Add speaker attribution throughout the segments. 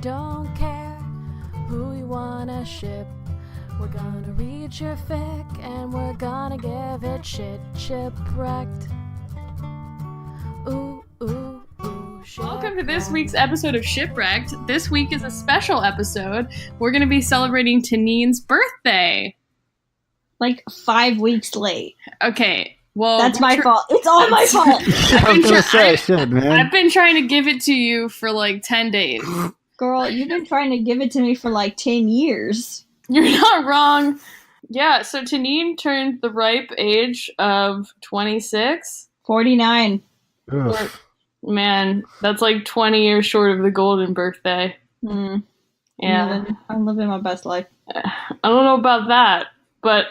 Speaker 1: don't care who you wanna ship. We're gonna read your fic and we're gonna give it shipwrecked. Ooh, ooh, ooh,
Speaker 2: Welcome to this week's episode of Shipwrecked. This week is a special episode. We're going to be celebrating Taneene's birthday.
Speaker 3: Like 5 weeks late.
Speaker 2: Okay, well...
Speaker 3: That's my fault. It's all my fault.
Speaker 4: I was gonna say, shit, man.
Speaker 2: I've been trying to give it to you for like 10 days.
Speaker 3: Girl, you've been trying to give it to me for like 10 years.
Speaker 2: You're not wrong. Yeah, so Taneene turned the ripe age of 26.
Speaker 3: 49.
Speaker 4: Oof.
Speaker 2: Man, that's like 20 years short of the golden birthday. Yeah.
Speaker 3: I'm living my best life.
Speaker 2: I don't know about that, but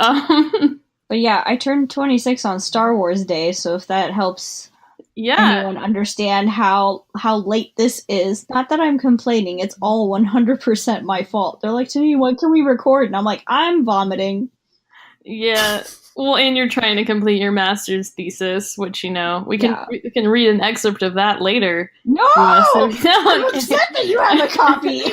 Speaker 3: But yeah, I turned 26 on Star Wars Day, so if that helps anyone understand how late this is. Not that I'm complaining, it's all 100% my fault. They're like, to me, when can we record? And I'm like, I'm vomiting.
Speaker 2: Yeah. Well, and you're trying to complete your master's thesis, which, you know, we can read an excerpt of that later.
Speaker 3: No! I'm upset that you have a copy!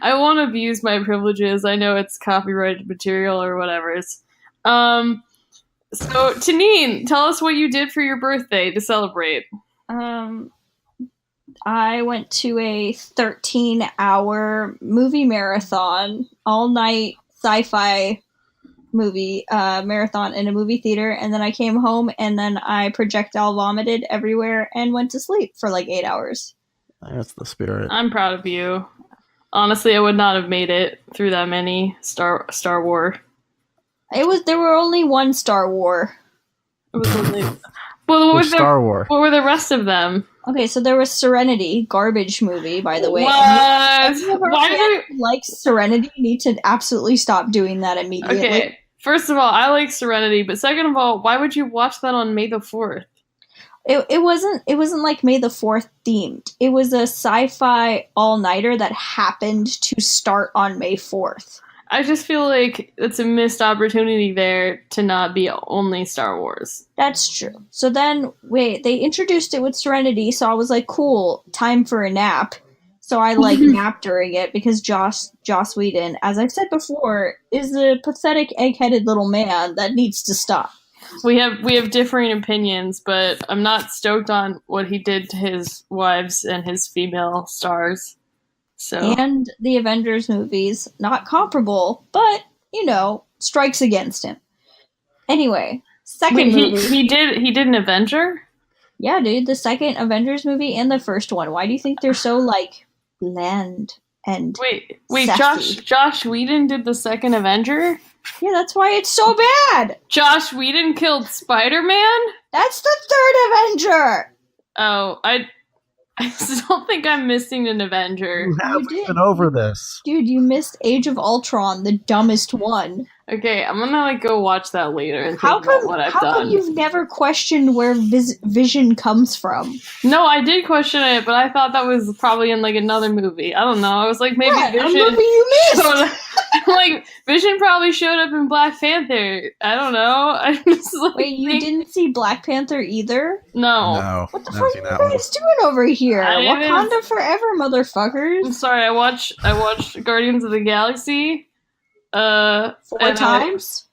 Speaker 2: I won't abuse my privileges. I know it's copyrighted material or whatever. So, Taneene, tell us what you did for your birthday to celebrate.
Speaker 3: I went to a 13-hour movie marathon, all-night sci-fi movie marathon in a movie theater, and then I came home and then I projectile vomited everywhere and went to sleep for like 8 hours.
Speaker 4: That's the spirit.
Speaker 2: I'm proud of you. Honestly, I would not have made it through that many Star War.
Speaker 3: There were only one Star War.
Speaker 2: It was only what
Speaker 4: Star War.
Speaker 2: What were the rest of them?
Speaker 3: Okay, so there was Serenity, garbage movie, by the way.
Speaker 2: What?
Speaker 3: Why do you like Serenity? You need to absolutely stop doing that immediately.
Speaker 2: Okay, first of all, I like Serenity, but second of all, why would you watch that on May the 4th?
Speaker 3: It wasn't like May the 4th themed. It was a sci-fi all-nighter that happened to start on May 4th.
Speaker 2: I just feel like it's a missed opportunity there to not be only Star Wars.
Speaker 3: That's true. So then, they introduced it with Serenity, so I was like, cool, time for a nap. So I, napped during it, because Joss Whedon, as I've said before, is a pathetic, egg-headed little man that needs to stop.
Speaker 2: We have differing opinions, but I'm not stoked on what he did to his wives and his female stars. So. And
Speaker 3: the Avengers movies, not comparable, but, strikes against him. Anyway, second movie.
Speaker 2: He did an Avenger?
Speaker 3: Yeah, dude, the second Avengers movie and the first one. Why do you think they're so, bland and
Speaker 2: Wait,
Speaker 3: sassy?
Speaker 2: Joss Whedon did the second Avenger?
Speaker 3: Yeah, that's why it's so bad!
Speaker 2: Joss Whedon killed Spider-Man?
Speaker 3: That's the third Avenger!
Speaker 2: Oh, I still think I'm missing an Avenger.
Speaker 4: You haven't been over this.
Speaker 3: Dude, you missed Age of Ultron, the dumbest one.
Speaker 2: Okay, I'm gonna go watch that later and think about what I've done.
Speaker 3: How come you've never questioned where Vision comes from?
Speaker 2: No, I did question it, but I thought that was probably in another movie. I don't know. I was like, maybe Vision.
Speaker 3: A movie you missed.
Speaker 2: Vision probably showed up in Black Panther. I don't know.
Speaker 3: Wait, you didn't see Black Panther either?
Speaker 2: No.
Speaker 3: What the fuck are you guys doing over here? Wakanda forever, motherfuckers.
Speaker 2: I'm sorry. I watched Guardians of the Galaxy.
Speaker 3: 4 times?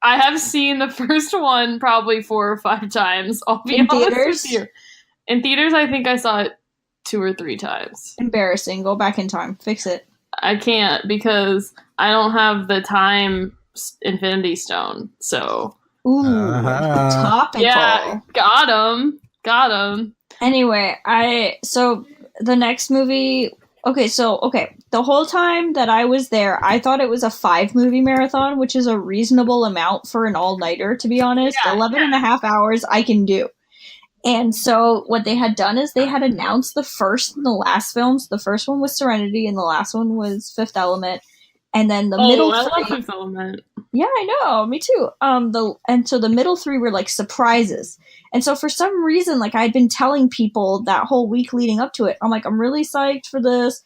Speaker 2: I have seen the first one probably 4 or 5 times. I'll be honest with you. In theaters, I think I saw it 2 or 3 times.
Speaker 3: Embarrassing. Go back in time. Fix it.
Speaker 2: I can't because I don't have the time Infinity Stone. So.
Speaker 3: Ooh, topical.
Speaker 2: Yeah, got him.
Speaker 3: Anyway, so the next movie. Okay, the whole time that I was there, I thought it was a 5-movie marathon, which is a reasonable amount for an all-nighter, to be honest. 11 and a half hours I can do. And so what they had done is they had announced the first and the last films. The first one was Serenity, and the last one was Fifth Element. And then the middle
Speaker 2: I
Speaker 3: three...
Speaker 2: love Fifth Element.
Speaker 3: Yeah, I know, me too. So the middle 3 were surprises. And so for some reason, I'd been telling people that whole week leading up to it, I'm I'm really psyched for this.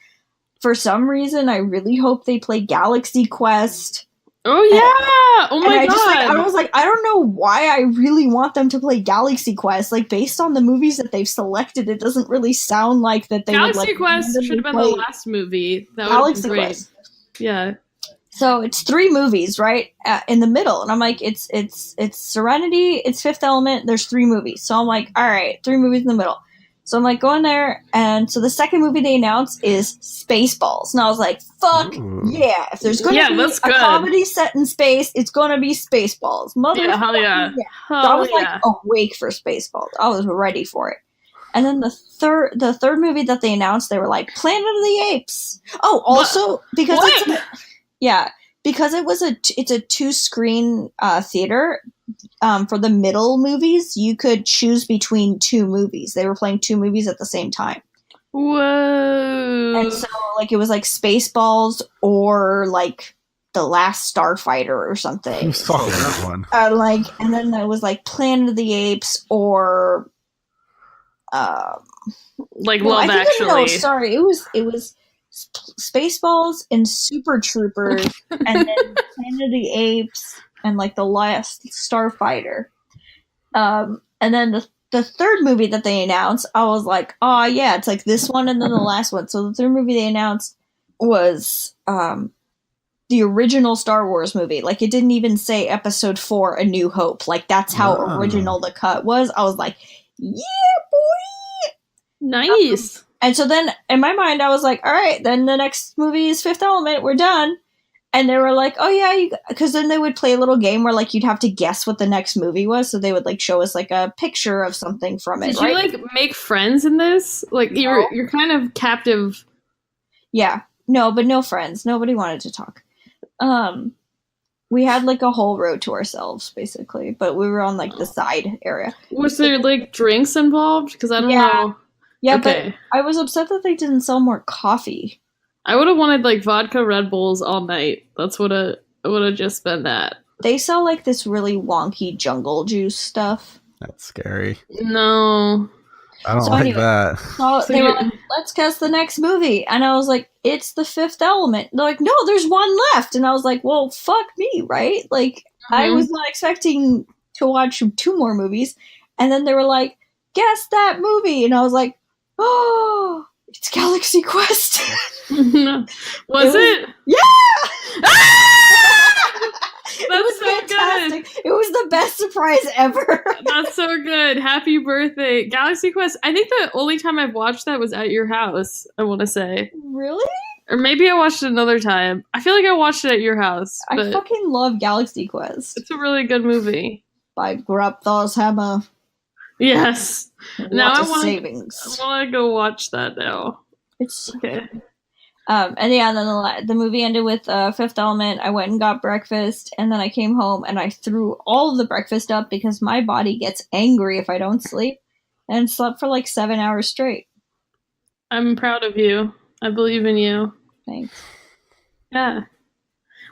Speaker 3: For some reason, I really hope they play Galaxy Quest.
Speaker 2: Oh yeah! Oh my god!
Speaker 3: I was like, I don't know why I really want them to play Galaxy Quest. Like, based on the movies that they've selected, it doesn't really sound like that they would,
Speaker 2: Galaxy
Speaker 3: like,
Speaker 2: Quest should have been the last movie. That would have been great.
Speaker 3: Quest.
Speaker 2: Yeah.
Speaker 3: So it's 3 movies, right, in the middle, and I'm like, it's Serenity, it's Fifth Element. There's 3 movies, so I'm like, all right, 3 movies in the middle. So I'm like going there, and so the second movie they announced is Spaceballs, and I was like, fuck yeah! If there's going to be a comedy set in space, it's going to be Spaceballs,
Speaker 2: Yeah, hell yeah!
Speaker 3: So I was like awake for Spaceballs. I was ready for it. And then the third movie that they announced, they were like Planet of the Apes. Oh, also because because it's a 2-screen theater. For the middle movies, you could choose between 2 movies. They were playing 2 movies at the same time.
Speaker 2: Whoa!
Speaker 3: And so, like, it was like Spaceballs or like The Last Starfighter or something.
Speaker 4: Who saw that one?
Speaker 3: And then there was like Planet of the Apes or
Speaker 2: Love Actually.
Speaker 3: No, sorry, it was Spaceballs and Super Troopers, and then Planet of the Apes and like The Last Starfighter. And then the third movie that they announced, I was like, oh yeah, it's like this one and then the last one. So the third movie they announced was the original Star Wars movie. Like, it didn't even say Episode 4, A New Hope. Like, that's how original the cut was. I was like, yeah, boy!
Speaker 2: Nice!
Speaker 3: And so then, in my mind, I was like, all right, then the next movie is Fifth Element. We're done. And they were like, oh yeah, because then they would play a little game where, like, you'd have to guess what the next movie was. So they would, like, show us, like, a picture of something from it.
Speaker 2: Did you, like, make friends in this? Like, you're kind of captive.
Speaker 3: Yeah. No, but no friends. Nobody wanted to talk. We had, like, a whole row to ourselves, basically. But we were on, like, the side area.
Speaker 2: Was there, like, drinks involved? Because I don't know.
Speaker 3: Yeah, okay. But I was upset that they didn't sell more coffee.
Speaker 2: I would have wanted, like, vodka Red Bulls all night. That's what it would have just been that.
Speaker 3: They sell, like, this really wonky jungle juice stuff.
Speaker 4: That's scary.
Speaker 2: No.
Speaker 4: I don't like that.
Speaker 3: So they were like, let's guess the next movie. And I was like, it's The Fifth Element. They're like, no, there's one left. And I was like, well, fuck me, right? Like, I was not expecting to watch 2 more movies. And then they were like, guess that movie. And I was like, oh, it's Galaxy Quest.
Speaker 2: Was it?
Speaker 3: Yeah!
Speaker 2: That's so fantastic.
Speaker 3: Good. It was the best surprise ever.
Speaker 2: That's so good. Happy birthday. Galaxy Quest. I think the only time I've watched that was at your house, I want to say.
Speaker 3: Really?
Speaker 2: Or maybe I watched it another time. I feel like I watched it at your house.
Speaker 3: I fucking love Galaxy Quest.
Speaker 2: It's a really good movie.
Speaker 3: By Grapthos Hammer.
Speaker 2: Yes. Now I want to go watch that now.
Speaker 3: It's
Speaker 2: okay.
Speaker 3: And yeah, then the movie ended with Fifth Element. I went and got breakfast, and then I came home and I threw all of the breakfast up because my body gets angry if I don't sleep, and slept for like 7 hours straight.
Speaker 2: I'm proud of you. I believe in you.
Speaker 3: Thanks.
Speaker 2: Yeah.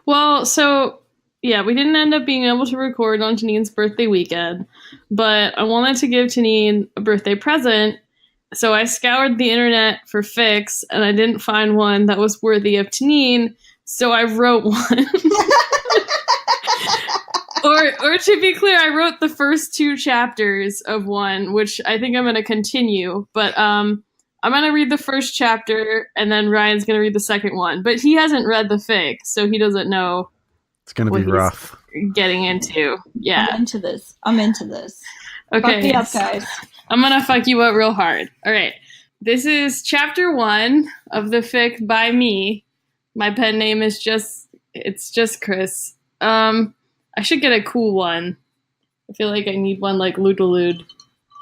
Speaker 2: Well, so yeah, we didn't end up being able to record on Taneen's birthday weekend, but I wanted to give Taneene a birthday present. So I scoured the internet for fics, and I didn't find one that was worthy of Taneene, so I wrote one. or to be clear, I wrote the first 2 chapters of one, which I think I'm going to continue. But I'm going to read the first chapter, and then Ryan's going to read the second one. But he hasn't read the fic, so he doesn't know.
Speaker 4: It's going to be rough.
Speaker 2: Getting into. Yeah.
Speaker 3: I'm into this.
Speaker 2: Okay.
Speaker 3: Fuck me up, guys.
Speaker 2: I'm gonna fuck you up real hard. All right. This is chapter 1 of the fic by me. My pen name is just Cris. I should get a cool one. I feel like I need one like Ludalud.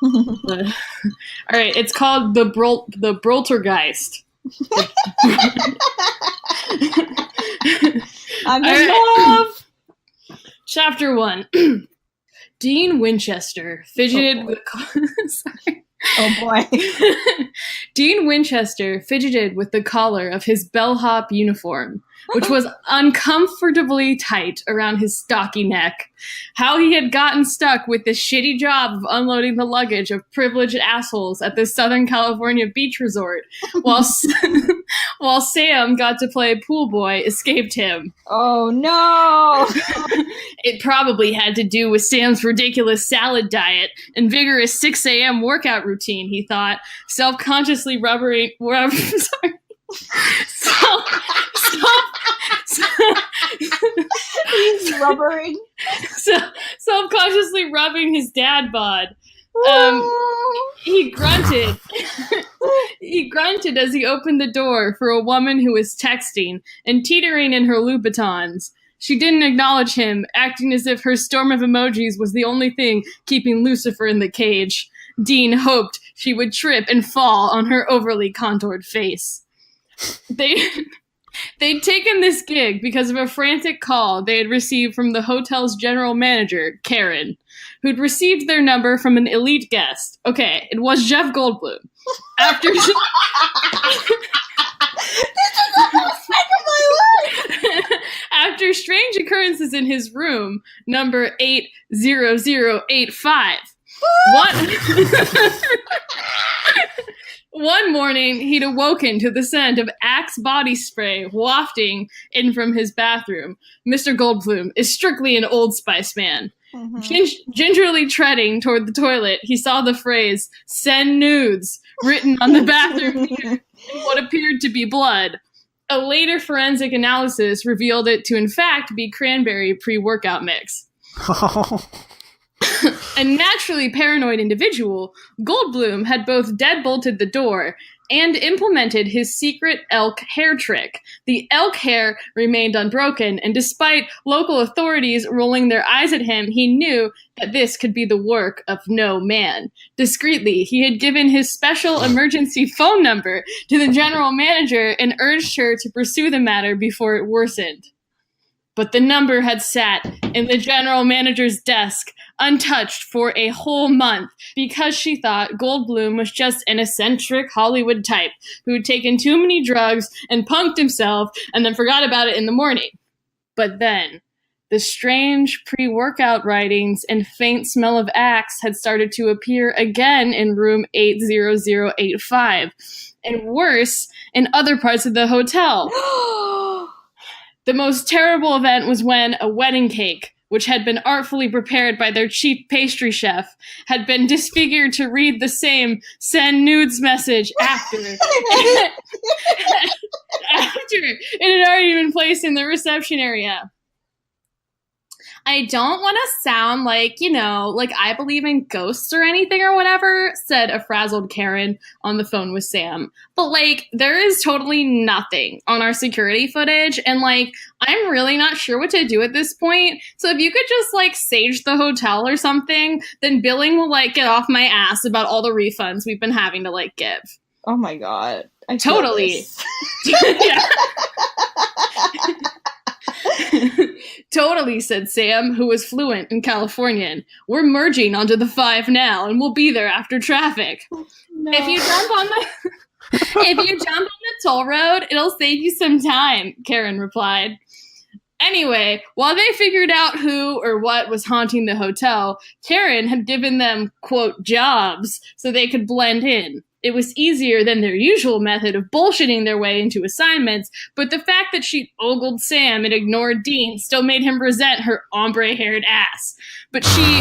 Speaker 2: All right. It's called the Broltergeist.
Speaker 3: I'm in love.
Speaker 2: Chapter 1. Dean Winchester fidgeted with... Sorry.
Speaker 3: Oh, boy.
Speaker 2: Dean Winchester fidgeted with the collar of his bellhop uniform, which was uncomfortably tight around his stocky neck. How he had gotten stuck with the shitty job of unloading the luggage of privileged assholes at the Southern California beach resort, while while Sam got to play pool boy escaped him.
Speaker 3: Oh no!
Speaker 2: It probably had to do with Sam's ridiculous salad diet and vigorous 6 a.m. workout routine, he thought, self-consciously rubbing... sorry.
Speaker 3: He's rubbering.
Speaker 2: Self-consciously rubbing his dad bod. He grunted. He grunted as he opened the door for a woman who was texting and teetering in her Louboutins. She didn't acknowledge him, acting as if her storm of emojis was the only thing keeping Lucifer in the cage. Dean hoped she would trip and fall on her overly contoured face. They'd taken this gig because of a frantic call they had received from the hotel's general manager, Karen, who'd received their number from an elite guest. Okay, it was Jeff Goldblum. After this is the most fake of my life! After strange occurrences in his room, number 80085. One morning, he'd awoken to the scent of Axe body spray wafting in from his bathroom. Mr. Goldblum is strictly an Old Spice man. Mm-hmm. Gingerly treading toward the toilet, he saw the phrase, "Send nudes," written on the bathroom mirror in what appeared to be blood. A later forensic analysis revealed it to, in fact, be cranberry pre-workout mix. A naturally paranoid individual, Goldblum had both deadbolted the door and implemented his secret elk hair trick. The elk hair remained unbroken, and despite local authorities rolling their eyes at him, he knew that this could be the work of no man. Discreetly, he had given his special emergency phone number to the general manager and urged her to pursue the matter before it worsened. But the number had sat in the general manager's desk, untouched for a whole month, because she thought Goldblum was just an eccentric Hollywood type who had taken too many drugs and punked himself and then forgot about it in the morning. But then, the strange pre-workout writings and faint smell of Axe had started to appear again in room 80085, and worse, in other parts of the hotel. The most terrible event was when a wedding cake, which had been artfully prepared by their chief pastry chef, had been disfigured to read the same "send nudes" message after it had already been placed in the reception area. I don't want to sound like, like I believe in ghosts or anything or whatever, said a frazzled Karen on the phone with Sam. But, there is totally nothing on our security footage, and, I'm really not sure what to do at this point. So if you could just, sage the hotel or something, then billing will, get off my ass about all the refunds we've been having to, give.
Speaker 3: Oh my god.
Speaker 2: Totally. Totally, said Sam, who was fluent in Californian. We're merging onto the 5 now, and we'll be there after traffic. No. If you jump on the toll road, it'll save you some time, Karen replied. Anyway, while they figured out who or what was haunting the hotel, Karen had given them, quote, jobs so they could blend in. It was easier than their usual method of bullshitting their way into assignments, but the fact that she'd ogled Sam and ignored Dean still made him resent her ombre-haired ass. But she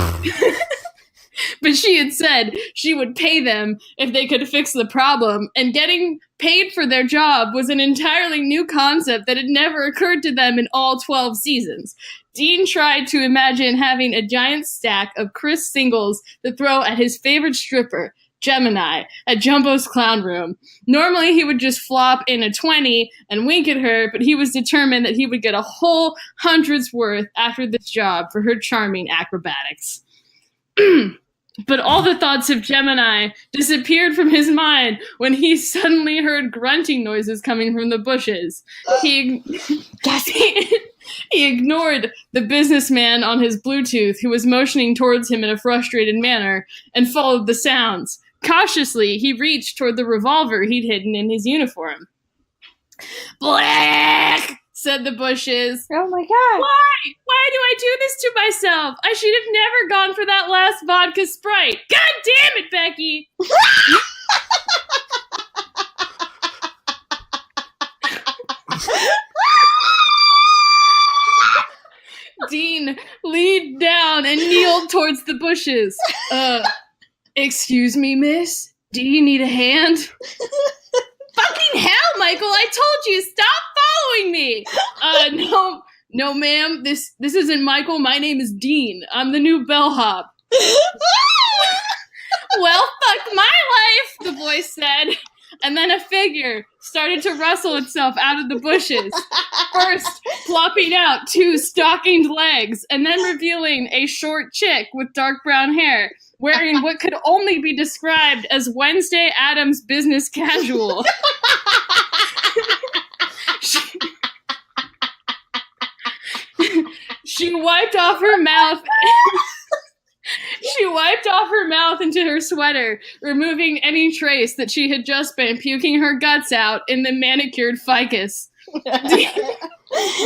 Speaker 2: had said she would pay them if they could fix the problem, and getting paid for their job was an entirely new concept that had never occurred to them in all 12 seasons. Dean tried to imagine having a giant stack of Cris singles to throw at his favorite stripper, Gemini, at Jumbo's Clown Room. Normally he would just flop in a 20 and wink at her, but he was determined that he would get a whole 100's worth after this job for her charming acrobatics. But all the thoughts of Gemini disappeared from his mind when he suddenly heard grunting noises coming from the bushes. He ignored the businessman on his Bluetooth who was motioning towards him in a frustrated manner and followed the sounds. Cautiously, he reached toward the revolver he'd hidden in his uniform. Black! Said the bushes.
Speaker 3: Oh my god.
Speaker 2: Why? Why do I do this to myself? I should have never gone for that last vodka Sprite. God damn it, Becky! scrambled towards the bushes. Excuse me, miss? Do you need a hand? Fucking hell, Michael, I told you, stop following me! No, ma'am, this isn't Michael, my name is Dean. I'm the new bellhop. Well, fuck my life, the voice said. And then a figure started to rustle itself out of the bushes. First, plopping out 2 stockinged legs, and then revealing a short chick with dark brown hair, wearing what could only be described as Wednesday Addams business casual. She wiped off her mouth. She wiped off her mouth into her sweater, removing any trace that she had just been puking her guts out in the manicured ficus.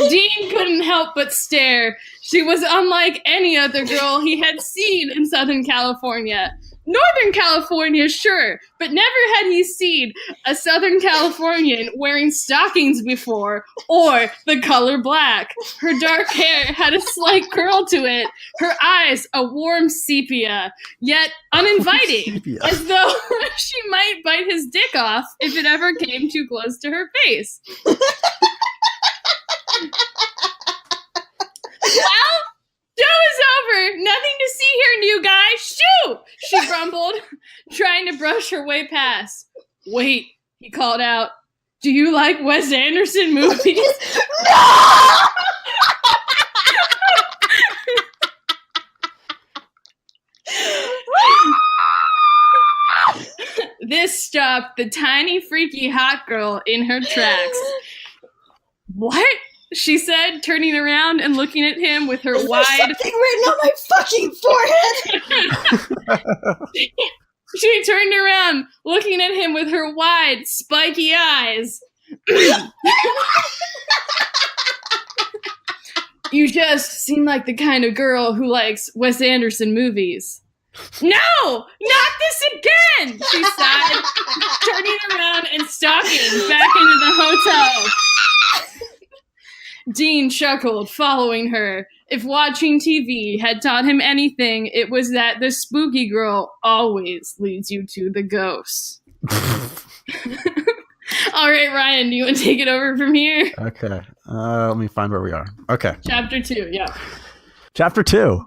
Speaker 2: Dean couldn't help but stare. She was unlike any other girl he had seen in Southern California. Northern California, sure, but never had he seen a Southern Californian wearing stockings before, or the color black. Her dark hair had a slight curl to it, her eyes a warm sepia, yet uninviting, as though she might bite his dick off if it ever came too close to her face. Well, show is over. Nothing to see here, new guy. Shoot! She grumbled, trying to brush her way past. Wait, he called out. Do you like Wes Anderson movies?
Speaker 3: No!
Speaker 2: This stopped the tiny, freaky hot girl in her tracks. What? She said, turning around and looking at him with her wide...
Speaker 3: something written on my fucking forehead!
Speaker 2: She turned around, looking at him with her wide, spiky eyes. You just seem like the kind of girl who likes Wes Anderson movies. No! Not this again! She sighed, turning around and stalking back into the hotel. Dean chuckled, following her. If watching TV had taught him anything, it was that the spooky girl always leads you to the ghosts. All right, Ryan, do you want to take it over from here?
Speaker 4: Okay. Let me find where we are. Okay.
Speaker 2: Chapter 2, yeah.
Speaker 4: Chapter 2.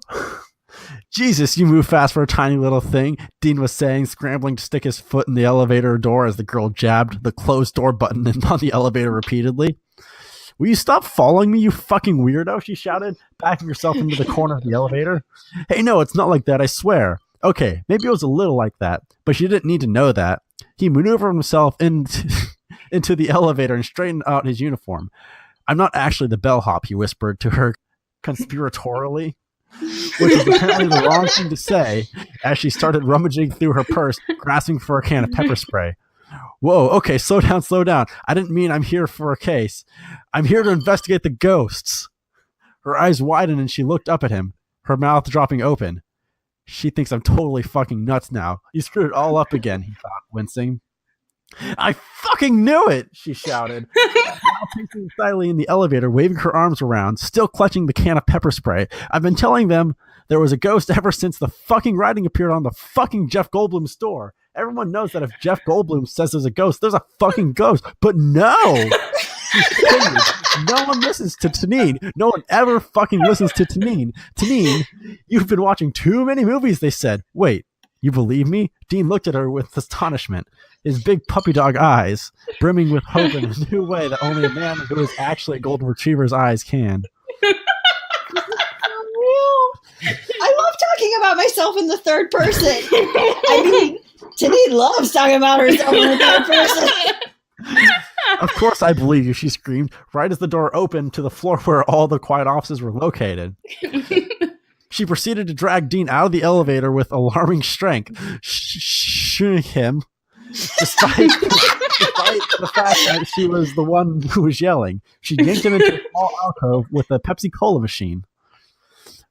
Speaker 4: Jesus, you move fast for a tiny little thing, Dean was saying, scrambling to stick his foot in the elevator door as the girl jabbed the closed door button on the elevator repeatedly. Will you stop following me, you fucking weirdo? She shouted, backing herself into the corner of the elevator. Hey, no, it's not like that, I swear. Okay, maybe it was a little like that, but she didn't need to know that. He maneuvered himself into the elevator and straightened out his uniform. I'm not actually the bellhop, he whispered to her conspiratorially, which is apparently the wrong thing to say, as she started rummaging through her purse, grasping for a can of pepper spray. Whoa, okay, slow down. I didn't mean I'm here for a case. I'm here to investigate the ghosts. Her eyes widened and she looked up at him, her mouth dropping open. She thinks I'm totally fucking nuts now. You screwed it all up again, he thought, wincing. I fucking knew it, she shouted, now pacing silently in the elevator, waving her arms around, still clutching the can of pepper spray. I've been telling them there was a ghost ever since the fucking writing appeared on the fucking Jeff Goldblum store. Everyone knows that if Jeff Goldblum says there's a ghost, there's a fucking ghost. But no! No one listens to Taneene. No one ever fucking listens to Taneene. Taneene, you've been watching too many movies, they said. Wait, you believe me? Dean looked at her with astonishment, his big puppy dog eyes brimming with hope in a new way that only a man who is actually a golden retriever's eyes can.
Speaker 3: I love talking about myself in the third person. I mean, Taneene loves talking about herself in the third person.
Speaker 4: Of course I believe you, she screamed, right as the door opened to the floor where all the quiet offices were located. She proceeded to drag Dean out of the elevator with alarming strength, shooing him, despite the fact that she was the one who was yelling. She yanked him into a small alcove with a Pepsi Cola machine.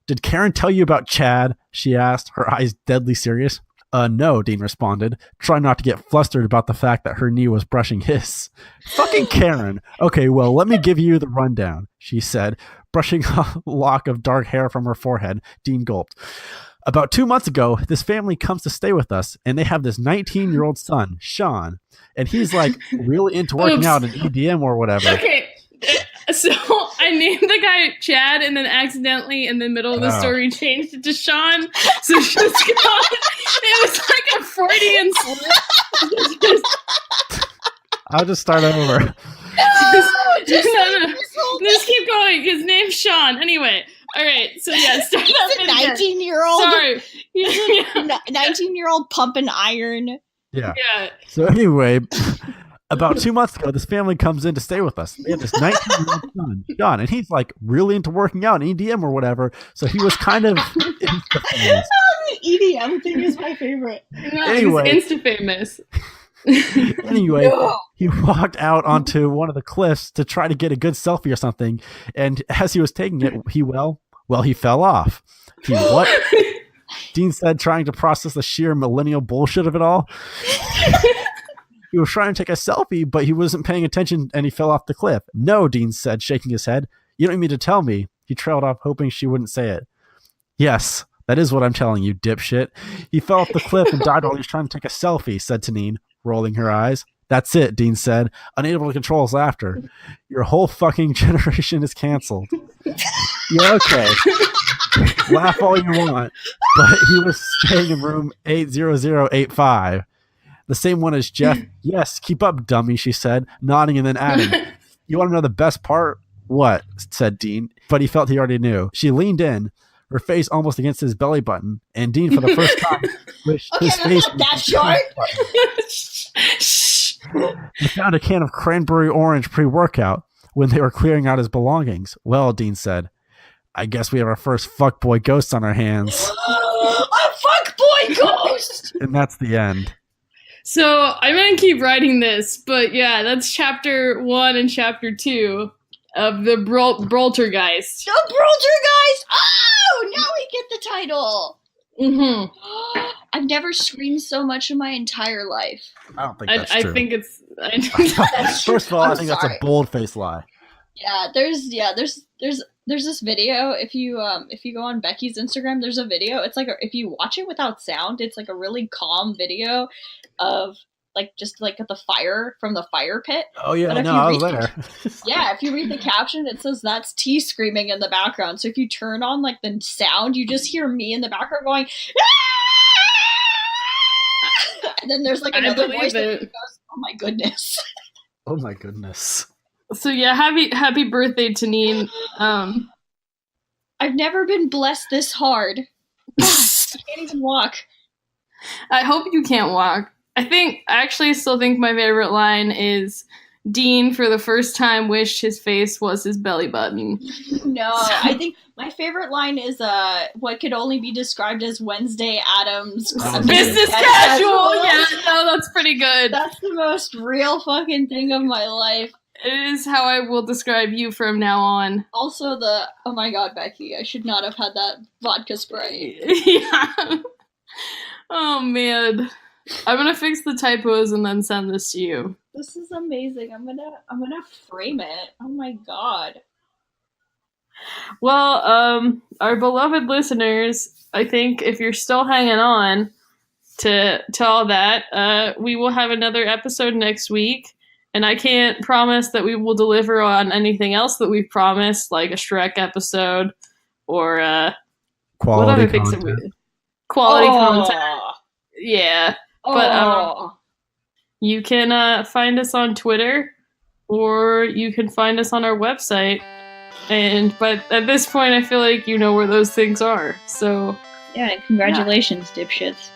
Speaker 4: Did Karen tell you about Chad? She asked, her eyes deadly serious. No, Dean responded, trying not to get flustered about the fact that her knee was brushing his. Fucking Karen. Okay, well, let me give you the rundown, she said, brushing a lock of dark hair from her forehead. Dean gulped. About 2 months ago, this family comes to stay with us, and they have this 19-year-old son, Sean, and he's like really into working out in EDM or whatever.
Speaker 2: Okay, so I named the guy Chad, and then accidentally in the middle of the story changed it to Sean. So it was like a Freudian slip.
Speaker 4: I'll just start over.
Speaker 2: Just keep going. His name's Sean. Anyway. All right, so yeah, start
Speaker 3: He's a 19-year-old.
Speaker 2: Sorry,
Speaker 3: 19-year-old pumping iron.
Speaker 4: Yeah. So anyway, about 2 months ago, this family comes in to stay with us. They have this 19-year-old son, John, and he's like really into working out in EDM or whatever. So he was kind of
Speaker 3: the EDM thing is my favorite.
Speaker 2: No,
Speaker 4: anyway,
Speaker 2: he's insta-famous.
Speaker 4: Anyway, he walked out onto one of the cliffs to try to get a good selfie or something, and as he was taking it, he fell off. He what? Dean said, trying to process the sheer millennial bullshit of it all. He was trying to take a selfie, but he wasn't paying attention, and he fell off the cliff. No, Dean said, shaking his head. You don't mean to tell me. He trailed off, hoping she wouldn't say it. Yes, that is what I'm telling you, dipshit. He fell off the cliff and died while he was trying to take a selfie, said Taneene, rolling her eyes. That's it, Dean said, unable to control his laughter. Your whole fucking generation is canceled. Yeah, okay. Laugh all you want, but he was staying in room 80085. The same one as Jeff. Yes, keep up, dummy, she said, nodding and then adding, you want to know the best part? What? Said Dean, but he felt he already knew. She leaned in, her face almost against his belly button, and Dean, for the first time, wished his face was
Speaker 3: that short.
Speaker 4: He found a can of cranberry orange pre-workout when they were clearing out his belongings. Well, Dean said, I guess we have our first fuckboy ghost on our hands.
Speaker 3: A fuckboy ghost!
Speaker 4: And that's the end.
Speaker 2: So I'm going to keep writing this, but yeah, that's chapter 1 and chapter 2 of the Broltergeist.
Speaker 3: The Broltergeist! Oh, now we get the title.
Speaker 2: Mm-hmm.
Speaker 3: I've never screamed so much in my entire life.
Speaker 4: I don't think that's true.
Speaker 2: I think it's...
Speaker 4: First of all, I think
Speaker 3: sorry.
Speaker 4: that's a bold-faced lie.
Speaker 3: Yeah, there's this video. If you go on Becky's Instagram, there's a video. It's like if you watch it without sound, it's like a really calm video of just the fire from the fire pit.
Speaker 4: Oh yeah, no, I was there.
Speaker 3: Yeah, if you read the caption, it says that's T screaming in the background. So if you turn on the sound, you just hear me in the background going, ah! And then there's another voice that goes, "Oh my goodness."
Speaker 4: Oh my goodness.
Speaker 2: So yeah, happy birthday, Taneene.
Speaker 3: I've never been blessed this hard. I can't even walk.
Speaker 2: I hope you can't walk. I actually still think my favorite line is Dean, for the first time, wished his face was his belly button.
Speaker 3: No, I think my favorite line is what could only be described as Wednesday Addams.
Speaker 2: Business casual! Yeah, no, that's pretty good.
Speaker 3: That's the most real fucking thing of my life.
Speaker 2: It is how I will describe you from now on.
Speaker 3: Also oh my god, Becky, I should not have had that vodka spray.
Speaker 2: Yeah. Oh, man. I'm gonna fix the typos and then send this to you.
Speaker 3: This is amazing. I'm gonna frame it. Oh my god.
Speaker 2: Well, our beloved listeners, I think if you're still hanging on to all that, we will have another episode next week. And I can't promise that we will deliver on anything else that we've promised, like a Shrek episode or
Speaker 4: quality
Speaker 2: what other
Speaker 4: content.
Speaker 2: things quality content. Yeah. But you can find us on Twitter, or you can find us on our website. But at this point, I feel like you know where those things are. So
Speaker 3: yeah, congratulations, dipshits.